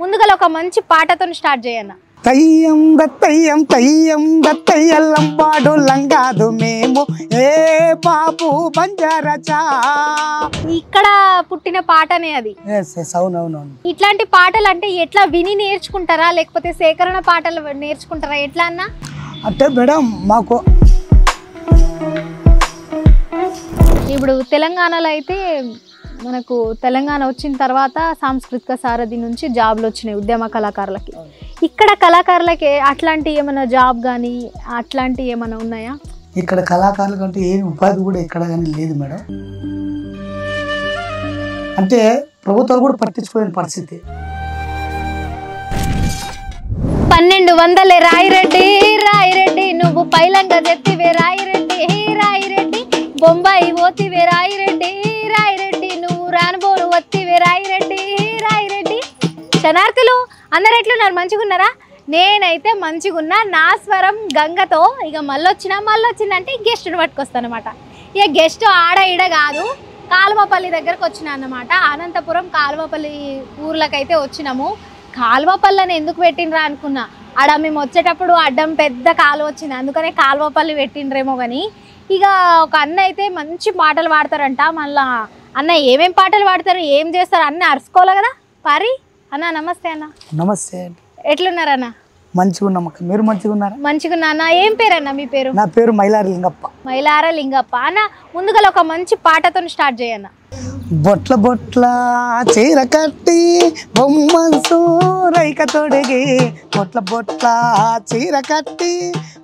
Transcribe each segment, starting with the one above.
ముందుగా ఒక మంచి పాటతో స్టార్ట్ చేయన్న. తయ్యం దత్తయ్యం తయ్యం దత్తయ్యల్లం పాడు లంగాదు మేము ఏ బాబు బంజారాచా. ఇక్కడ పుట్టిన పాటనే అది. అవునవునవును. ఇట్లాంటి పాటలు అంటే ఎట్లా విని నేర్చుకుంటారా లేకపోతే సేకరణ పాటలు నేర్చుకుంటారా ఎట్లా అన్నా? అంటే మేడం మాకు ఇప్పుడు తెలంగాణలో అయితే మనకు తెలంగాణ వచ్చిన తర్వాత సాంస్కృతిక సారథి నుంచి జాబ్లు వచ్చినాయి ఉద్యమ కళాకారులకి. ఇక్కడ కళాకారులకి అట్లాంటి ఏమైనా జాబ్ కానీ అట్లాంటి ఏమైనా ఉన్నాయా? ఇక్కడ కళాకారుల కంటే ఏ ఉపాధి కూడా ఎక్కడ కానీ లేదు మేడం. అంటే ప్రభుత్వాలు కూడా పట్టించుకోలేని పరిస్థితి. 1200 రాయిరెడ్డి రాయిరెడ్డి నువ్వు పైలంగా చెప్తివే రాయిరెడ్డి రాయిరెడ్డి బొంబాయి పోతివే రాయిరెడ్డి రాయిరెడ్డి నువ్వు రానుబోను వత్తివే రాయిరెడ్డి రాయిరెడ్డి. శనార్థులు అందరు ఎట్లున్నారు? మంచిగున్నారా? నేనైతే మంచిగున్నా. నా స్వరం గంగతో ఇక మళ్ళొచ్చిందంటే గెస్ట్ని పట్టుకొస్తాను అనమాట. ఇక గెస్ట్ ఆడ ఈడ కాదు, కాలువపల్లి దగ్గరకు వచ్చిన అన్నమాట. అనంతపురం కాలువపల్లి ఊర్లకైతే వచ్చినాము. కాలువపల్లిని ఎందుకు పెట్టినరా అనుకున్నా. ఆడ మేము వచ్చేటప్పుడు అడ్డం పెద్ద కాలువ వచ్చింది, అందుకనే కాలువపల్లి పెట్టిండ్రేమో. కానీ ఇక ఒక అన్న అయితే మంచి పాటలు పాడతారంట. మళ్ళా అన్న ఏమేం పాటలు పాడతారు, ఏం చేస్తారు అన్న అరుచుకోవాలి కదా. పరి అన్న నమస్తే. అన్న నమస్తే. ఎట్లున్నారన్న? మంచిగా ఉన్నాం. మీరు మంచిగా ఉన్నారా? మంచిగున్నా అన్న. ఏం పేరు అన్న మీ పేరు? నా పేరు మైలార లింగప్ప. మైలార లింగప్ప. అన్న ముందుగా ఒక మంచి పాటతో స్టార్ట్ చేయన్న. బొట్ల బొట్ల చీర కట్టి బొమ్మన్సు రైక తొడిగి బొట్ల బొట్ల చీర కట్టి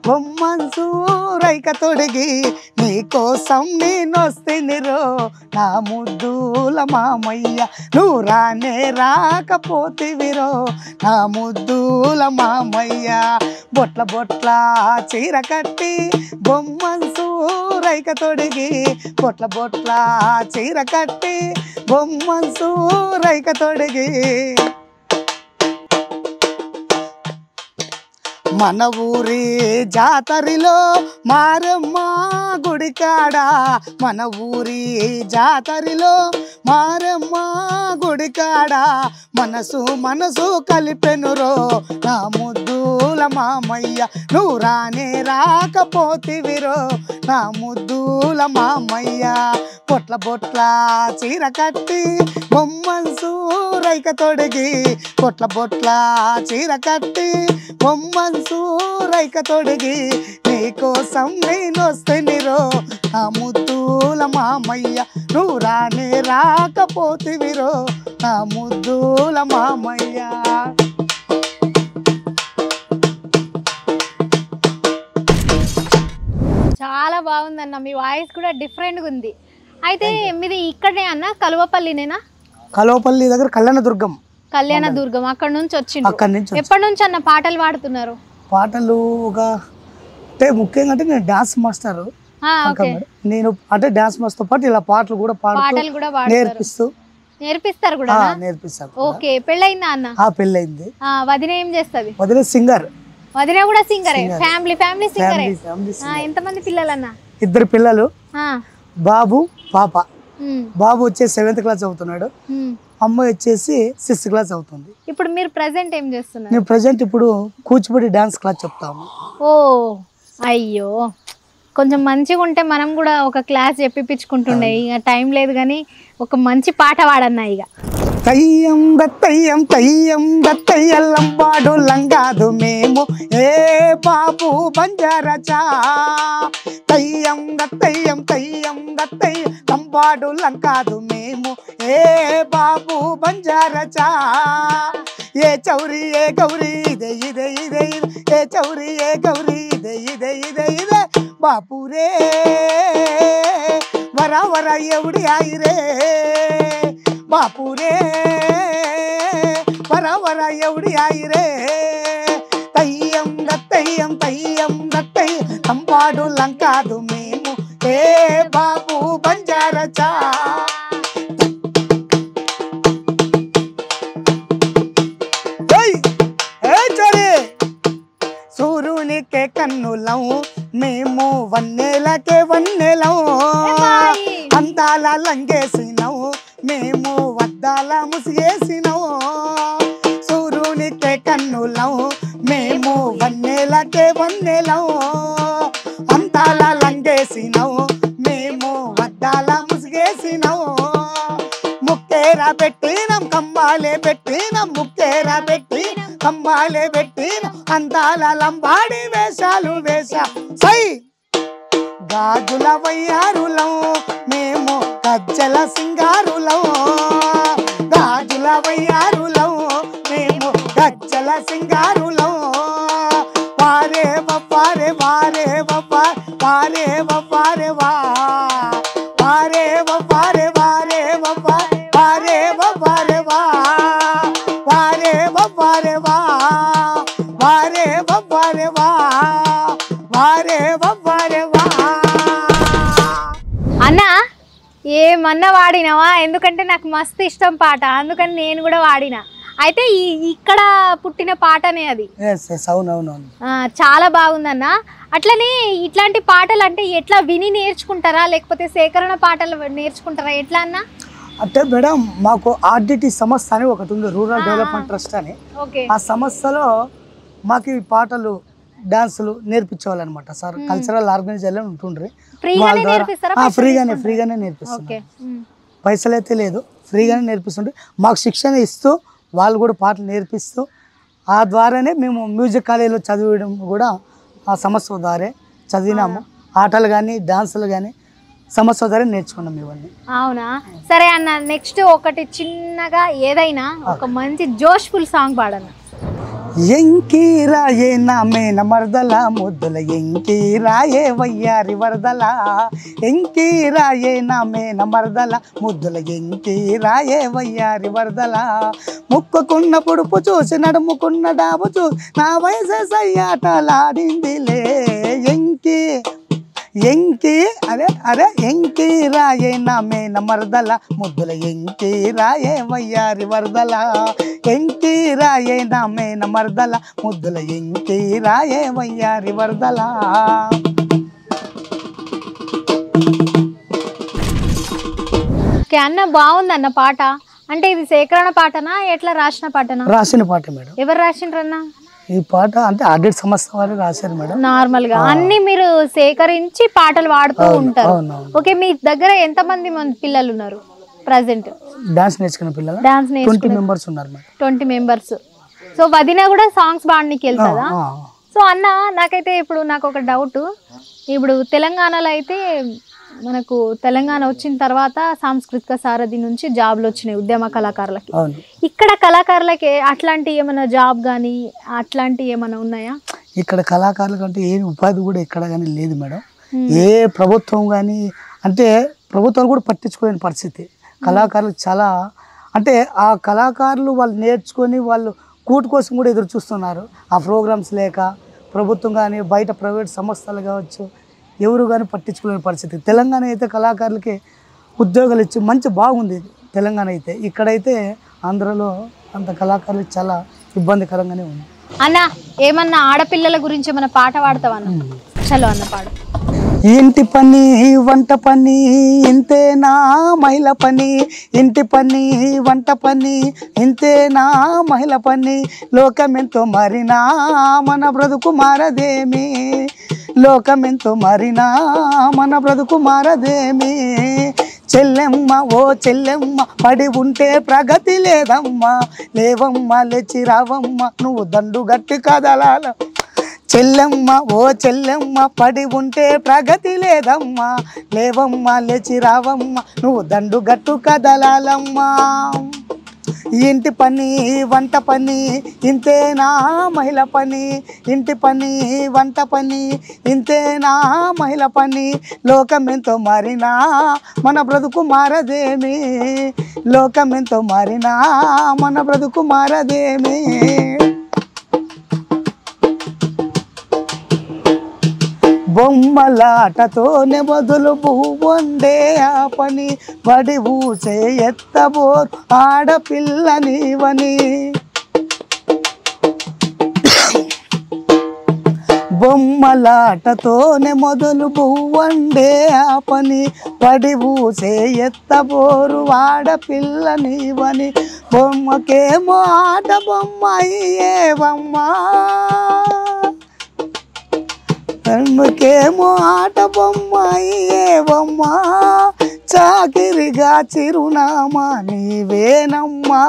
బొమ్మన్సు రైక తొడిగి నీకోసం నేనొస్తేనిరో నా ముద్దుల మామయ్య నువ్వు రానే రాకపోతివిరో నా ముద్దుల మామయ్య. బొట్ల బొట్ల చీర కట్టి బొమ్మన్సు రైక తొడిగి బొట్ల బొట్ల చీర కట్టి బొమ్మన్సు రైక తొడిగి మన ఊరి జాతరలో మారమ్మ గుడికాడ మన ఊరి జాతరలో మారమ్మ గుడికాడ మనసు మనసు కలిపెనురో నా ముద్దుల మామయ్య నువ్వు రానే రాకపోతివిరో నా ముద్దుల మామయ్య. బొట్ల బొట్ల చీర కట్టి బొమ్మన్సు రైక తొడిగి బొట్ల బొట్ల చీర కట్టి బొమ్మన్సు రైక తొడిగి నీకోసం నేనొస్తేనిరో నా ముద్దుల మామయ్య నువ్వు రానే రాకపోతివిరో నా ముద్దుల మామయ్య. చాలా బాగుందన్న, మీ వాయిస్ కూడా డిఫరెంట్గా ఉంది. అయితే మీది ఇక్కడనే అన్న కలువపల్లినేనా? కలువపల్లి దగ్గర కళ్యాణదుర్గం. కళ్యాణదుర్గం అక్కడ నుంచి వచ్చింది. ఎప్పటి నుంచి అన్న పాటలు పాడుతున్నారు? పాటలు ఒక అంటే ముఖ్యంగా అంటే నేను డాన్స్ మాస్టర్. నేను అంటే డాన్స్ మాస్టర్ పాటు ఇలా పాటలు కూడా నేర్పిస్తారు కూడా. నేర్పిస్తారు. ఓకే. పెళ్ళయిందా అన్న? పెళ్ళయింది. వదిన ఏం చేస్తుంది? వదిన సింగర్. వదిన కూడా సింగరే? ఫ్యామిలీ సింగరే. ఎంతమంది పిల్లలు అన్న? 2 పిల్లలు, బాబు పాప. బాబు వచ్చేసి 7th క్లాస్ చదువుతున్నాడు, అమ్మాయి వచ్చేసి 6th క్లాస్ అవుతుంది. ఇప్పుడు మీరు ప్రెసెంట్ ఏం చేస్తున్నారు? నేను ప్రెసెంట్ ఇప్పుడు కూచిపూడి డాన్స్ క్లాస్ చెప్తాము. ఓ అయ్యో, కొంచెం మంచిగా ఉంటే మనం కూడా ఒక క్లాస్ చెప్పిపించుకుంటుండే. ఇక టైం లేదు కానీ ఒక మంచి పాట పాడన్నా. ఇక తయ్యం దత్తయ్యం తయ్యం దత్తయ్యల్లం పాడు లంగాదు మేము ఏ బాబు బంజారాచా. తయ్యం దత్తయ్యం తయ్యం దత్తయ్య లంబాడు లంకాదు మేము ఏ బాబు బంజారాచా. ఏ చౌరి ఏ గౌరీ ఇదే ఇదే ఇదే ఏ చౌరి ఏ గౌరీ ఇదే ఇదే ఇదే ఇదే బాపురే వరా వరా ఎవడి ఆయిరే బాపురే వరా వరా ఎవడి ఆయిరే. తయ్యం దత్తయ్యం తయ్యం దత్తయ్య లంబాడు లంకాదు మేము ఏ బాబు బంజారాచా. సూర్యునికే కన్నులం మేము వన్నెలకే వన్నెలం అందాల లంగేసినవు మేము వద్దాల ముసిగేసినవు. ముక్కేర పెట్టిన కమ్మాలే పెట్టిన అందాల లంబాడి వేషాలు వేషా సై గాజుల వయ్యారులం మేము గజ్జల సింగారులం గాజుల వయ్యారులం మేము గజ్జల సింగారులం వారే వారే వారే వారే వారే వా వారే వారే వారే వారే వారే వా వారే వారే వా వారే వారే వా వారే వారే వా. అన్న ఏమన్నా వాడినావా? ఎందుకంటే నాకు మస్తు ఇష్టం పాట, అందుకని నేను కూడా వాడినా. అయితే ఇక్కడ పుట్టిన పాటనే అది. చాలా బాగుందన్న. అట్లనే ఇట్లాంటి పాటలు అంటే ఎట్లా విని నేర్చుకుంటారా లేకపోతే సేకరణ పాటలు నేర్చుకుంటారా ఎట్లా అన్న? అంటే మేడం మాకు ఆర్డిటి సంస్థ అని ఒకటి ఉంది, రూరల్ డెవలప్మెంట్ ట్రస్ట్ అని. ఆ సంస్థలో మాకు ఈ పాటలు డాన్సులు నేర్పించేవాళ్ళనమాట సార్. కల్చరల్ ఆర్గనైజర్లు ఉంటుండ్రి, ఫ్రీగానే నేర్పిస్తున్నారు. పైసలు అయితే లేదు, ఫ్రీగానే నేర్పిస్తుండ్రి. మాకు శిక్షణ ఇస్తూ వాళ్ళు కూడా పాటలు నేర్పిస్తూ ఆ ద్వారానే మేము మ్యూజిక్ కాలేజీలో చదివడం కూడా ఆ సంస్థ ద్వారే చదివినాము. ఆటలు కానీ డాన్సులు కానీ సంస్థ ద్వారా నేర్చుకున్నాం ఇవన్నీ. అవునా? సరే అన్న, నెక్స్ట్ ఒకటి చిన్నగా ఏదైనా ఒక మంచి జోష్ఫుల్ సాంగ్ పాడన్న. ఎంకీరాయే నా మేన మరదల ముద్దుల ఎంకీరాయే వయ్యారి వరదల ఎంకీరాయే నా మేన మరదల ముద్దుల ఎంకీరాయే వయ్యారి వరదల ముక్కుకున్న పుడుపు చూసి నడుముకున్న డాబు చూసి నా వయసు సయ్యాటలాడిందిలే ఎంకి ఎంకి అరే అరే ఎంకి రాయే నా మేన మరదల ముద్దుల ఎంకి రాయే వయ్యారి వరదల ఎంకి రాయే నా మేన మరదల ముద్దుల ఎంకి రాయే వయ్యారి వరదల. అన్న బాగుందన్న పాట. అంటే ఇది సేకరణ పాటనా ఎట్లా రాసిన పాటనా? రాసిన పాట మేడం. ఎవరు రాసిండ్రన్నా ఈ పాట? అంటే ఆడిట్ సంస్థ వారు రాశారు మేడం. నార్మల్ గా అన్ని మీరు సేకరించి పాటలు పాడుతూ ఉంటారు. ఓకే, మీ దగ్గర ఎంత మంది పిల్లలు ఉన్నారు ప్రెసెంట్? డాన్స్ నేర్చుకున్న పిల్లలు 20 మెంబర్స్ ఉన్నారు మేడం. 20 మెంబర్స్. సో వదిన కూడా సాంగ్స్ పాడడానికి వెళ్తుందా? సో అన్న నాకైతే ఇప్పుడు నాకు ఒక డౌట్. ఇప్పుడు తెలంగాణలో అయితే మనకు తెలంగాణ వచ్చిన తర్వాత సాంస్కృతిక సారథి నుంచి జాబ్లు వచ్చినాయి ఉద్యమ కళాకారులకి. ఇక్కడ కళాకారులకి అట్లాంటి ఏమైనా జాబ్ కానీ అట్లాంటి ఏమైనా ఉన్నాయా? ఇక్కడ కళాకారులకు అంటే ఏ ఉపాధి కూడా ఎక్కడ కానీ లేదు మేడం. ఏ ప్రభుత్వం కానీ అంటే ప్రభుత్వాలు కూడా పట్టించుకోలేని పరిస్థితి. కళాకారులకు చాలా అంటే ఆ కళాకారులు వాళ్ళు నేర్చుకొని వాళ్ళు కూటు కోసం కూడా ఎదురు చూస్తున్నారు. ఆ ప్రోగ్రామ్స్ లేక ప్రభుత్వం కానీ బయట ప్రైవేట్ సంస్థలు కావచ్చు ఎవరు కానీ పట్టించుకోలేని పరిస్థితి. తెలంగాణ అయితే కళాకారులకి ఉద్యోగాలు ఇచ్చి మంచి బాగుంది తెలంగాణ అయితే. ఇక్కడైతే ఆంధ్రలో అంత కళాకారులకు చాలా ఇబ్బందికరంగానే ఉంది. అన్న ఏమన్నా ఆడపిల్లల గురించి ఏమన్నా పాట పాడతావన్నా? చలో అన్న పాడు. ఇంటి పని వంట పని ఇంతేనా మహిళ పని, ఇంటి పని వంట పని ఇంతేనా మహిళ పని, లోకమెంతో మారినా మన బ్రతుకు మారదేమి, లోకమెంతో మారినా మన బ్రతుకు మారదేమి, చెల్లెమ్మ ఓ చెల్లెమ్మ పడి ఉంటే ప్రగతి లేదమ్మా, లేవమ్మ లేచి రావమ్మ నువ్వు దండు గట్టి కదలాల, చెల్లెమ్మ ఓ చెల్లెమ్మ పడి ఉంటే ప్రగతి లేదమ్మా, లేవమ్మ లేచి రావమ్మ నువ్వు దండు గట్టు కదలాలమ్మా, ఇంటి పని వంట పని ఇంతేనా మహిళ పని, ఇంటి పని వంట పని ఇంతేనా మహిళ పని, లోకమెంతో మారినా మన బ్రతుకు మారదేమి, లోకమెంతో మారినా మన బ్రతుకు మారదేమి. బొమ్మలాటతోనే బదులు పువ్వుండే ఆ పని, పడి ఊసే ఎత్తబోరు ఆడపిల్ల నీవని, బొమ్మలాటతోనే మొదలు పువ్వుండే ఆ పని, పడి ఊసే ఎత్తబోరు ఆడపిల్ల నీవని, బొమ్మకేమో ఆట బొమ్మ అయ్యేవమ్మా, బొమ్మకేమో ఆట బొమ్మ అయ్యేవమ్మా, చాకిరిగా చిరునామా నీవేనమ్మా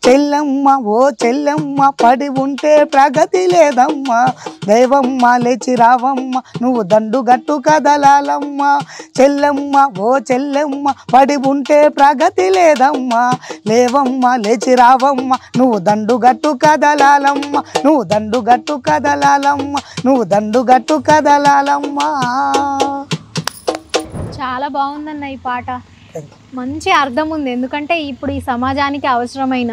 చెల్లెమ్మ ఓ చెల్లెమ్మ పడి ఉంటే ప్రగతి లేదమ్మా దైవమ్మ లేచి రావమ్మ నువ్వు దండుగట్టు కదలాలమ్మ చెల్లెమ్మ ఓ చెల్లెమ్మ పడి ఉంటే ప్రగతి లేదమ్మా లేవమ్మ లేచి రావమ్మ నువ్వు దండుగట్టు కదలాలమ్మ నువ్వు దండుగట్టు కదలాలమ్మ నువ్వు దండుగట్టు కదలాలమ్మా. చాలా బాగుందన్న ఈ పాట, మంచి అర్థం ఉంది. ఎందుకంటే ఇప్పుడు ఈ సమాజానికి అవసరమైన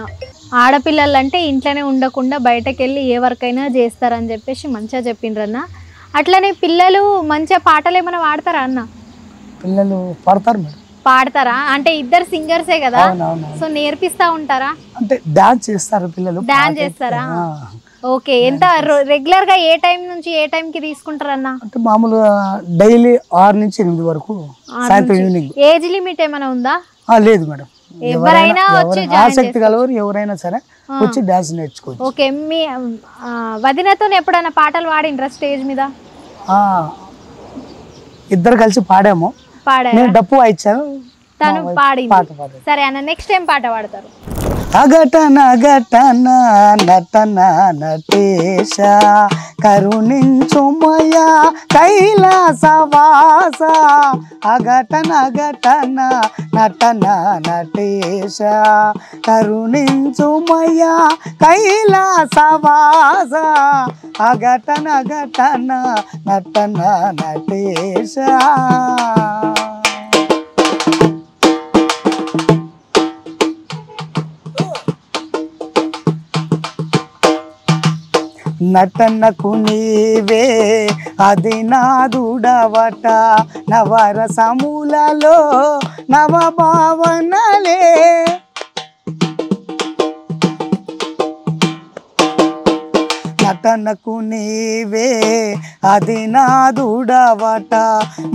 ఆడపిల్లలు అంటే ఇంట్లోనే ఉండకుండా బయటకు వెళ్ళి ఏ వర్క్ అయినా చేస్తారని చెప్పేసి మంచిగా చెప్పిండ్రన్న. అట్లనే పిల్లలు మంచిగా పాటలు ఏమైనా పాడతారా అన్న? పిల్లలు పాడతారు మేడం. పాడతారా అంటే ఇద్దరు సింగర్సే కదా, సో నేర్పిస్తా ఉంటారా? అంటే డాన్స్ చేస్తారు పిల్లలు. డాన్స్ చేస్తారా? ఓకే. ఎంత రెగ్యులర్ గా ఏ టైం నుంచి ఏ టైం కి తీసుకుంటారన్న? అంటే మామూలుగా డైలీ 6 నుంచి 8 వరకు సాయంత్రం ఈవినింగ్. ఏజ్ లిమిట్ ఏమైనా ఉందా? లేదు మేడం, ఎవరైనా వచ్చి ఆసక్తి కలవారు ఎవరైనా సరే వచ్చి డాన్స్ నేర్చుకోవచ్చు. ఓకే. మీ వదినతో ఎప్పుడైనా పాటలు పాడిండ్రా స్టేజ్ మీద? ఇద్దరు కలిసి పాడాము. నేను డప్పు వాయించాను, తను పాడింది. సరే అన్న, నెక్స్ట్ టైం పాట పాడతారు? అగటన గటన నటన నటేశ కరుణించుమయా కైలాసవాస అగటన గటన నటన నటేశ కరుణించుమయా కైలాసవాస అగటన గటన నటన నటేశ. నటనకు నీవే అది నాదుడవట నవరసములలో నవభావనలే నటనకు నీవే అది నాదుడవట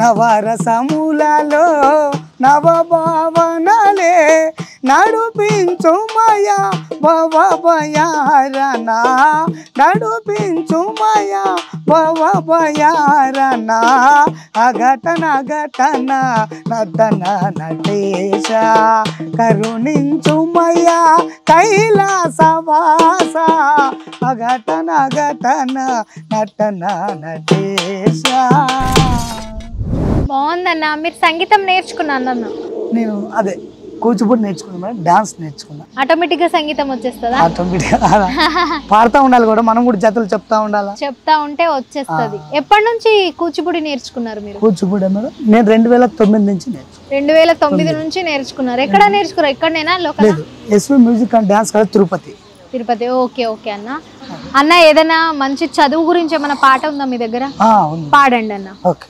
నవరసములలో నవభావనలే నడుపించుమయా భవభయారనా నడుపించుమయా భవభయారనా అఘటన ఘటన నటన నటేశ కరుణించుమయా కైలాసవాస అఘటన ఘటన నటన నటేశ. బాగుందన్న. మీరు సంగీతం నేర్చుకున్నాను అన్న? నేను అదే కూచిపూడి నేర్చుకున్నా మేడం, డాన్స్ నేర్చుకున్నా. ఆటోమేటిక్ గా సంగీతం వచ్చేస్తుందా? ఆటోమేటిక్ పాడుతూ ఉండాలి కూడా, మనం కూడా జతలు చెప్తా ఉండాలి, చెప్తా ఉంటే వచ్చేస్తుంది. ఎప్పటి నుంచి కూచిపూడి నేర్చుకున్నారు మీరు? కూచిపూడి మేడం నేను 2009 నుంచి 2009 నుంచి నేర్చుకున్నారు. ఎక్కడ నేర్చుకున్నారు? ఇక్కడనేనా లోకల్? లేదు, ఎస్వి మ్యూజిక్ అండ్ డాన్స్ కదా, తిరుపతి. ఓకే ఓకే అన్న. అన్న ఏదైనా మంచి చదువు గురించి ఏమైనా పాట ఉందా మీ దగ్గర? పాడండి అన్న. ఓకే.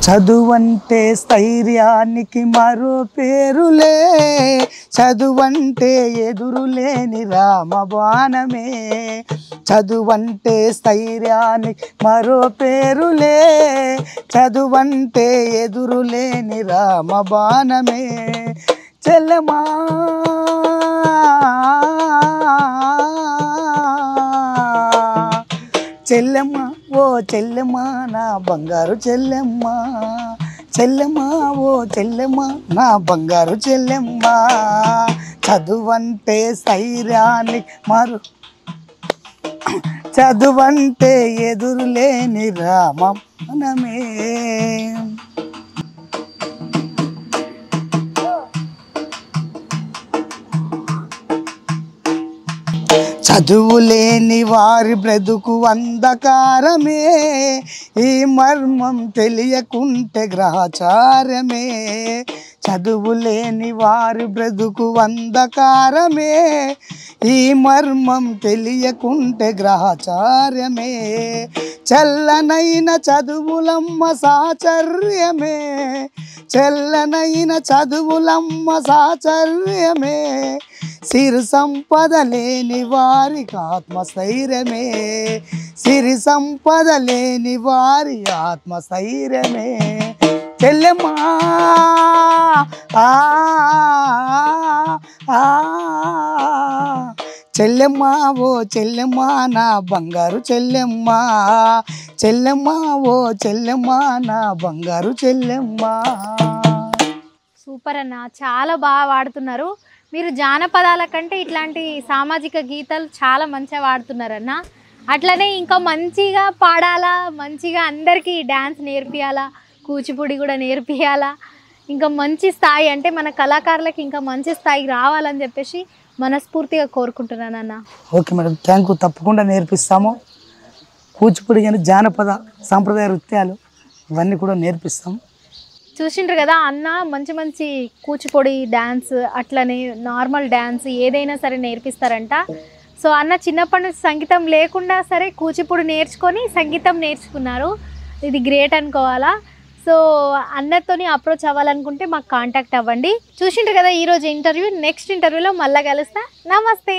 చదువంటే స్థైర్యానికి మరో పేరులే చదువంటే ఎదురులేని రామబాణమే చదువంటే స్థైర్యానికి మరో పేరులే చదువంటే ఎదురులేని రామబాణమే చెల్లెమా చెల్లెమ్మ ఓ చెల్లెమ్మ నా బంగారు చెల్లెమ్మ చెల్లెమ్మ ఓ చెల్లెమ్మ నా బంగారు చెల్లెమ్మ చదువంటే స్థైర్యాన్ని మరు చదువంటే ఎదురులేని రామనమే చదువులేని వారి బ్రతుకు అంధకారమే ఈ మర్మం తెలియకుంటే గ్రహచారమే చదువులేని వారి బ్రతుకు అంధకారమే ఈ మర్మం తెలియకుంటే గ్రహచారమే చల్లనైన చదువులమ్మ సాచర్యమే చల్లనైన చదువులమ్మ సాచర్యమే సిరి సంపద లేని వారికి ఆత్మస్థైర్యమే సిరి సంపద లేని వారి ఆత్మస్థైర్యమే చెల్లెమ్మా చెల్లెమ్మ ఓ చెల్లెమ్మ నా బంగారు చెల్లెమ్మ చెల్లెమ్మ ఓ చెల్లెమ్మ నా బంగారు చెల్లెమ్మ. సూపర్ అన్న, చాలా బాగా వాడుతున్నారు మీరు. జానపదాల కంటే ఇట్లాంటి సామాజిక గీతాలు చాలా మంచిగా వాడుతున్నారన్న. అట్లనే ఇంకా మంచిగా పాడాలా, మంచిగా అందరికీ డ్యాన్స్ నేర్పియాలా, కూచిపూడి కూడా నేర్పియాలా, ఇంకా మంచి స్థాయి అంటే మన కళాకారులకి ఇంకా మంచి స్థాయికి రావాలని చెప్పేసి మనస్ఫూర్తిగా కోరుకుంటున్నానన్న. Okay madam, thank you. తప్పకుండా నేర్పిస్తాము. కూచిపూడి కానీ జానపద సాంప్రదాయ నృత్యాలు ఇవన్నీ కూడా నేర్పిస్తాం. చూసిండ్రు కదా అన్న, మంచి మంచి కూచిపూడి డ్యాన్స్, అట్లనే నార్మల్ డ్యాన్స్ ఏదైనా సరే నేర్పిస్తారంట. సో అన్న చిన్నప్పటి నుంచి సంగీతం లేకుండా సరే కూచిపూడి నేర్చుకొని సంగీతం నేర్చుకున్నారు. ఇది గ్రేట్ అనుకోవాలా. సో అన్నతోని అప్రోచ్ అవ్వాలనుకుంటే మాకు కాంటాక్ట్ అవ్వండి. చూసిండ్రు కదా ఈరోజు ఇంటర్వ్యూ. నెక్స్ట్ ఇంటర్వ్యూలో మళ్ళీ కలుస్తా. నమస్తే.